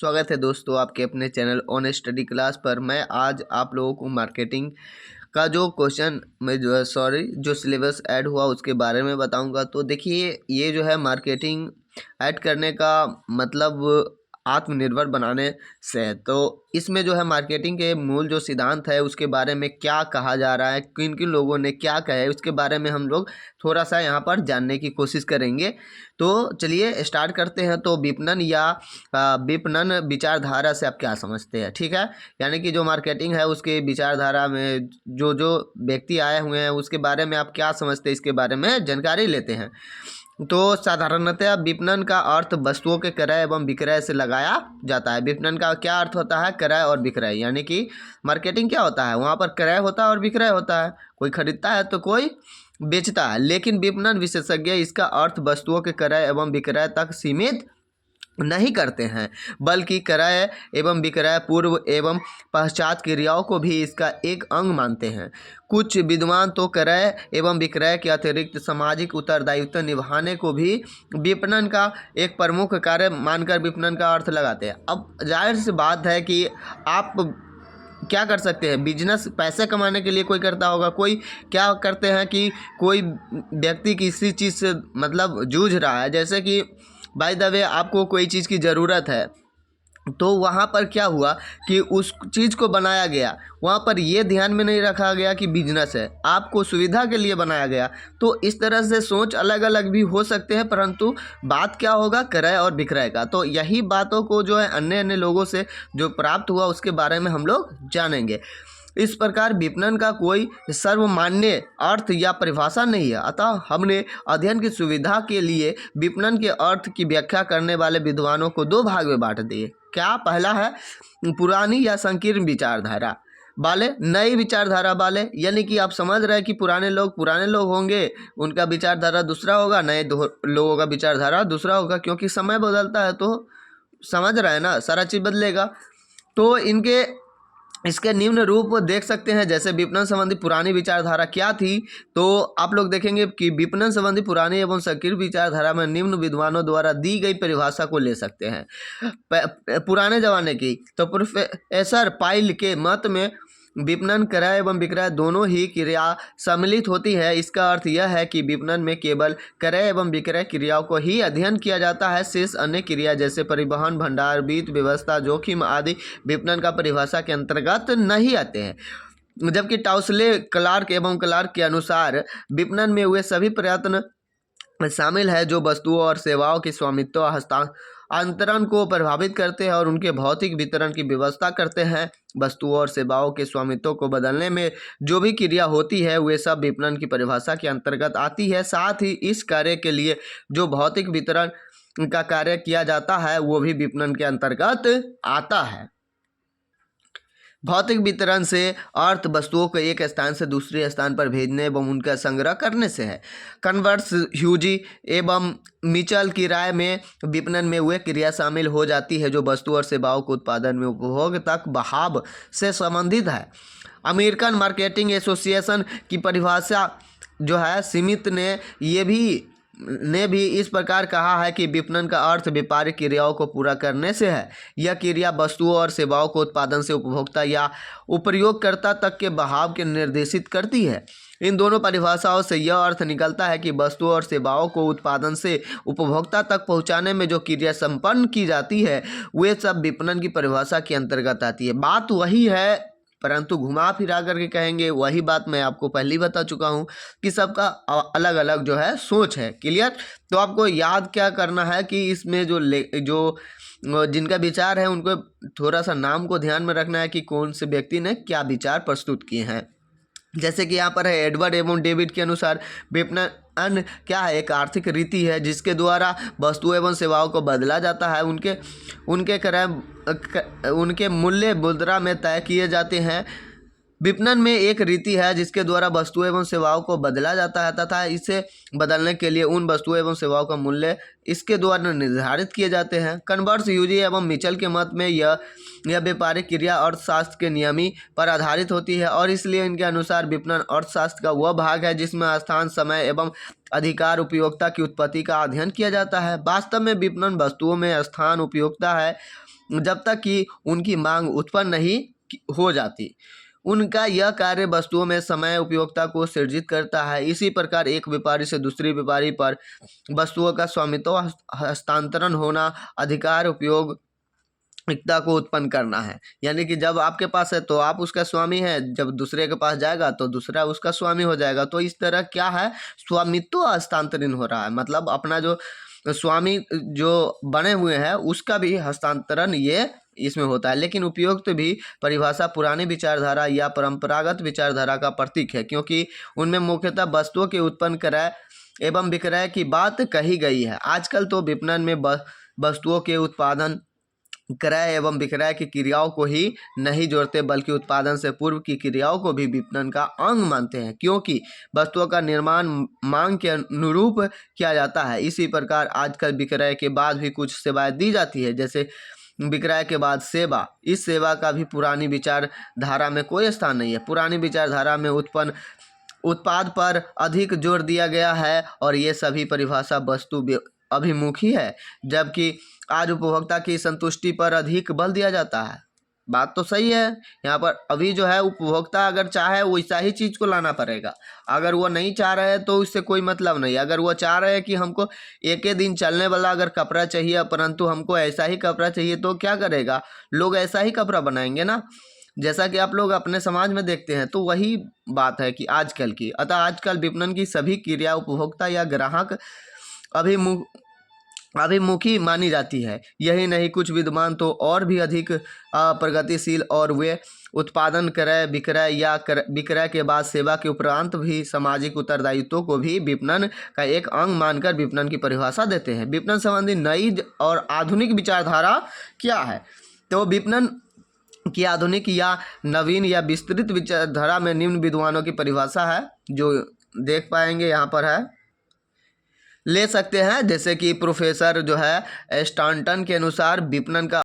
स्वागत है दोस्तों आपके अपने चैनल ऑन स्टडी क्लास पर। मैं आज आप लोगों को मार्केटिंग का जो क्वेश्चन में जो सिलेबस ऐड हुआ उसके बारे में बताऊंगा। तो देखिए, ये जो है मार्केटिंग ऐड करने का मतलब आत्मनिर्भर बनाने से है। तो इसमें जो है मार्केटिंग के मूल जो सिद्धांत है उसके बारे में क्या कहा जा रहा है, किन किन लोगों ने क्या कहा है, उसके बारे में हम लोग थोड़ा सा यहाँ पर जानने की कोशिश करेंगे। तो चलिए स्टार्ट करते हैं। तो विपणन विचारधारा से आप क्या समझते हैं, ठीक है। यानी कि जो मार्केटिंग है उसके विचारधारा में जो जो व्यक्ति आए हुए हैं उसके बारे में आप क्या समझते हैं, इसके बारे में जानकारी लेते हैं। तो साधारणतः विपणन का अर्थ वस्तुओं के क्रय एवं विक्रय से लगाया जाता है। विपणन का क्या अर्थ होता है? क्रय और विक्रय। यानी कि मार्केटिंग क्या होता है? वहाँ पर क्रय होता है और विक्रय होता है। कोई खरीदता है तो कोई बेचता है। लेकिन विपणन विशेषज्ञ इसका अर्थ वस्तुओं के क्रय एवं विक्रय तक सीमित नहीं करते हैं, बल्कि क्रय एवं विक्रय पूर्व एवं पश्चात क्रियाओं को भी इसका एक अंग मानते हैं। कुछ विद्वान तो क्रय एवं विक्रय के अतिरिक्त सामाजिक उत्तरदायित्व निभाने को भी विपणन का एक प्रमुख कार्य मानकर विपणन का अर्थ लगाते हैं। अब जाहिर सी बात है कि आप क्या कर सकते हैं, बिजनेस पैसे कमाने के लिए कोई करता होगा, कोई क्या करते हैं कि कोई व्यक्ति किसी चीज़ से मतलब जूझ रहा है, जैसे कि बाय द वे आपको कोई चीज़ की ज़रूरत है तो वहाँ पर क्या हुआ कि उस चीज़ को बनाया गया, वहाँ पर ये ध्यान में नहीं रखा गया कि बिजनेस है, आपको सुविधा के लिए बनाया गया। तो इस तरह से सोच अलग अलग भी हो सकते हैं, परंतु बात क्या होगा, क्रय और विक्रय का। तो यही बातों को जो है अन्य अन्य लोगों से जो प्राप्त हुआ उसके बारे में हम लोग जानेंगे। इस प्रकार विपणन का कोई सर्वमान्य अर्थ या परिभाषा नहीं है, अतः हमने अध्ययन की सुविधा के लिए विपणन के अर्थ की व्याख्या करने वाले विद्वानों को दो भाग में बांट दिए। क्या? पहला है पुरानी या संकीर्ण विचारधारा वाले, नई विचारधारा वाले। यानी कि आप समझ रहे हैं कि पुराने लोग होंगे, उनका विचारधारा दूसरा होगा, नए लोगों का विचारधारा दूसरा होगा, क्योंकि समय बदलता है। तो समझ रहे हैं ना, सारा चीज़ बदलेगा। तो इसके निम्न रूप देख सकते हैं। जैसे विपणन संबंधी पुरानी विचारधारा क्या थी, तो आप लोग देखेंगे कि विपणन संबंधी पुरानी एवं संकीर्ण विचारधारा में निम्न विद्वानों द्वारा दी गई परिभाषा को ले सकते हैं। पुराने जमाने की तो प्रोफेसर पाइल के मत में विपणन क्रय एवं विक्रय दोनों ही क्रिया सम्मिलित होती है। इसका अर्थ यह है कि विपणन में केवल क्रय एवं विक्रय क्रियाओं को ही अध्ययन किया जाता है, शेष अन्य क्रिया जैसे परिवहन, भंडार, वित्त व्यवस्था, जोखिम आदि विपणन का परिभाषा के अंतर्गत नहीं आते हैं। जबकि टाउसले, क्लार्क के अनुसार विपणन में हुए सभी प्रयत्न शामिल है जो वस्तुओं और सेवाओं के स्वामित्व हस्तांतरण को प्रभावित करते हैं और उनके भौतिक वितरण की व्यवस्था करते हैं। वस्तुओं और सेवाओं के स्वामित्व को बदलने में जो भी क्रिया होती है वे सब विपणन की परिभाषा के अंतर्गत आती है। साथ ही इस कार्य के लिए जो भौतिक वितरण का कार्य किया जाता है वो भी विपणन के अंतर्गत आता है। भौतिक वितरण से अर्थ वस्तुओं को एक स्थान से दूसरे स्थान पर भेजने एवं उनका संग्रह करने से है। कन्वर्स, ह्यूजी एवं मिचल की राय में विपणन में वे क्रिया शामिल हो जाती है जो वस्तु और सेवाओं को उत्पादन में उपभोग तक बहाव से संबंधित है। अमेरिकन मार्केटिंग एसोसिएशन की परिभाषा जो है स्मिथ ने भी इस प्रकार कहा है कि विपणन का अर्थ व्यापारिक क्रियाओं को पूरा करने से है। यह क्रिया वस्तुओं और सेवाओं को उत्पादन से उपभोक्ता या उपयोगकर्ता तक के बहाव के निर्देशित करती है। इन दोनों परिभाषाओं से यह अर्थ निकलता है कि वस्तुओं और सेवाओं को उत्पादन से उपभोक्ता तक पहुंचाने में जो क्रिया संपन्न की जाती है वे सब विपणन की परिभाषा के अंतर्गत आती है। बात वही है, परंतु घुमा फिरा करके कहेंगे वही बात मैं आपको पहले ही बता चुका हूँ कि सबका अलग अलग जो है सोच है। क्लियर? तो आपको याद क्या करना है कि इसमें जो जिनका विचार है उनको थोड़ा सा नाम को ध्यान में रखना है कि कौन से व्यक्ति ने क्या विचार प्रस्तुत किए हैं। जैसे कि यहाँ पर है एडवर्ड एवं डेविड के अनुसार विपणन क्या है, एक आर्थिक रीति है जिसके द्वारा वस्तु एवं सेवाओं को बदला जाता है। उनके मूल्य मुद्रा में तय किए जाते हैं। विपणन में एक रीति है जिसके द्वारा वस्तु एवं सेवाओं को बदला जाता है तथा इसे बदलने के लिए उन वस्तुओं एवं सेवाओं का मूल्य इसके द्वारा निर्धारित किए जाते हैं। कन्वर्स, ह्यूजी एवं मिचल के मत में यह व्यापारिक क्रिया अर्थशास्त्र के नियमी पर आधारित होती है और इसलिए इनके अनुसार विपणन अर्थशास्त्र का वह भाग है जिसमें स्थान, समय एवं अधिकार उपयोगिता की उत्पत्ति का अध्ययन किया जाता है। वास्तव में विपणन वस्तुओं में स्थान, उपयोगिता है जब तक कि उनकी मांग उत्पन्न नहीं हो जाती। उनका यह कार्य वस्तुओं में समय उपयोगिता को सृजित करता है। इसी प्रकार एक व्यापारी से दूसरी व्यापारी पर वस्तुओं का स्वामित्व हस्तांतरण होना अधिकार उपयोगिता को उत्पन्न करना है। यानी कि जब आपके पास है तो आप उसका स्वामी है, जब दूसरे के पास जाएगा तो दूसरा उसका स्वामी हो जाएगा। तो इस तरह क्या है, स्वामित्व हस्तांतरण हो रहा है, मतलब अपना जो स्वामी जो बने हुए हैं उसका भी हस्तांतरण ये इसमें होता है। लेकिन उपयुक्त भी परिभाषा पुरानी विचारधारा या परंपरागत विचारधारा का प्रतीक है, क्योंकि उनमें मुख्यतः वस्तुओं के उत्पन्न क्रय एवं विक्रय की बात कही गई है। आजकल तो विपणन में वस्तुओं के उत्पादन, क्रय एवं विक्रय की क्रियाओं को ही नहीं जोड़ते, बल्कि उत्पादन से पूर्व की क्रियाओं को भी विपणन का अंग मानते हैं, क्योंकि वस्तुओं का निर्माण मांग के अनुरूप किया जाता है। इसी प्रकार आजकल विक्रय के बाद भी कुछ सेवाएं दी जाती है, जैसे विक्रय के बाद सेवा। इस सेवा का भी पुरानी विचारधारा में कोई स्थान नहीं है। पुरानी विचारधारा में उत्पन्न उत्पाद पर अधिक जोर दिया गया है और ये सभी परिभाषा वस्तु अभिमुखी है, जबकि आज उपभोक्ता की संतुष्टि पर अधिक बल दिया जाता है। बात तो सही है। यहाँ पर अभी जो है उपभोक्ता अगर चाहे वैसा ही चीज़ को लाना पड़ेगा। अगर वो नहीं चाह रहे हैं तो उससे कोई मतलब नहीं। अगर वो चाह रहे हैं कि हमको एक ही दिन चलने वाला अगर कपड़ा चाहिए, परंतु हमको ऐसा ही कपड़ा चाहिए, तो क्या करेगा, लोग ऐसा ही कपड़ा बनाएंगे ना, जैसा कि आप लोग अपने समाज में देखते हैं। तो वही बात है कि आजकल की, अतः आजकल विपणन की सभी क्रिया उपभोक्ता या ग्राहक अभिमुखी मानी जाती है। यही नहीं, कुछ विद्वान तो और भी अधिक प्रगतिशील और वे उत्पादन, क्रय, विक्रय या विक्रय के बाद सेवा के उपरांत भी सामाजिक उत्तरदायित्व को भी विपणन का एक अंग मानकर विपणन की परिभाषा देते हैं। विपणन संबंधी नई और आधुनिक विचारधारा क्या है? तो विपणन की आधुनिक या नवीन या विस्तृत विचारधारा में निम्न विद्वानों की परिभाषा है, जो देख पाएंगे यहाँ पर है, ले सकते हैं। जैसे कि प्रोफेसर जो है स्टांटन के अनुसार विपणन का